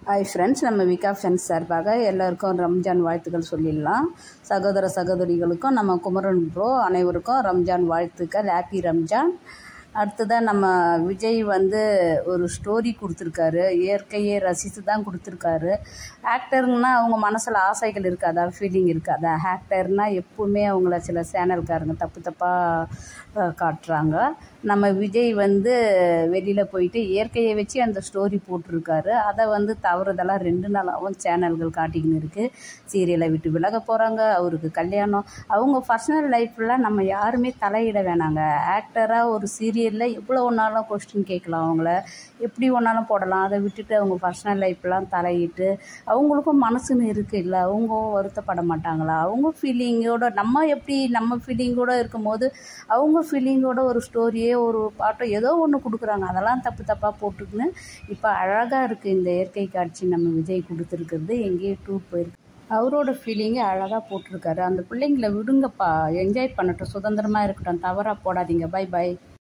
Hi friends, நம்ம விகா friends சார்பாக எல்லாருக்கும் ரம்ஜான் வாழ்த்துக்கள் சொல்லிடலாம். சகோதர சகோதரிகளுக்கும் நம்ம குமரன் ப்ரோ அனைவருக்கும் ரம்ஜான் வாழ்த்துக்கள். ஹாப்பி ரம்ஜான். அடுத்ததாக நம்ம விஜய் ஒரு ஸ்டோரி கொடுத்துருக்காரு. இயற்கையை ரசித்து தான் கொடுத்துருக்காரு. ஆக்டருங்கன்னா அவங்க மனசில் ஆசைகள் இருக்காதா, ஃபீலிங் இருக்காதா? ஆக்டர்னால் எப்பவுமே அவங்கள சில சேனல்காரங்க தப்பாக காட்டுறாங்க. நம்ம விஜய் வெளியில் போயிட்டு இயற்கையை வச்சு அந்த ஸ்டோரி போட்டிருக்காரு. அதை தவறுதலாக 2 நாளாகவும் சேனல்கள் காட்டிக்கின்னு இருக்குது. சீரியலை விட்டு விலக போகிறாங்க, அவருக்கு கல்யாணம், அவங்க பர்சனல் லைஃப்பில் நம்ம யாருமே தலையிட வேணாங்க. ஆக்டராக ஒரு சீரியலில் எவ்வளோ ஒன்றாலும் கொஸ்டின் கேட்கலாம், அவங்கள எப்படி ஒன்றாலும் போடலாம். அதை விட்டுட்டு அவங்க பர்சனல் லைஃப்லாம் தலையிட்டு அவங்களுக்கும் மனசுன்னு இருக்குது இல்லை, அவங்க வருத்தப்பட மாட்டாங்களா? அவங்க ஃபீலிங்கோட நம்ம ஃபீலிங்கோடு இருக்கும்போது அவங்க ஃபீலிங்கோட ஒரு ஸ்டோரியே ஒரு பாட்டோ ஏதோ ஒன்று கொடுக்குறாங்க. அதெல்லாம் தப்பாக போட்டுக்குன்னு இப்போ அழகாக இருக்குது இந்த இயற்கை காட்சி நம்ம விஜய் கொடுத்துருக்கிறது. எங்கேயும் டூர் போயிருக்கு, அவரோட ஃபீலிங்கை அழகாக போட்டிருக்காரு. அந்த பிள்ளைங்களை விடுங்கப்பா, என்ஜாய் பண்ணட்டும், சுதந்திரமாக இருக்கட்டும், தவறாக போடாதீங்க. பை.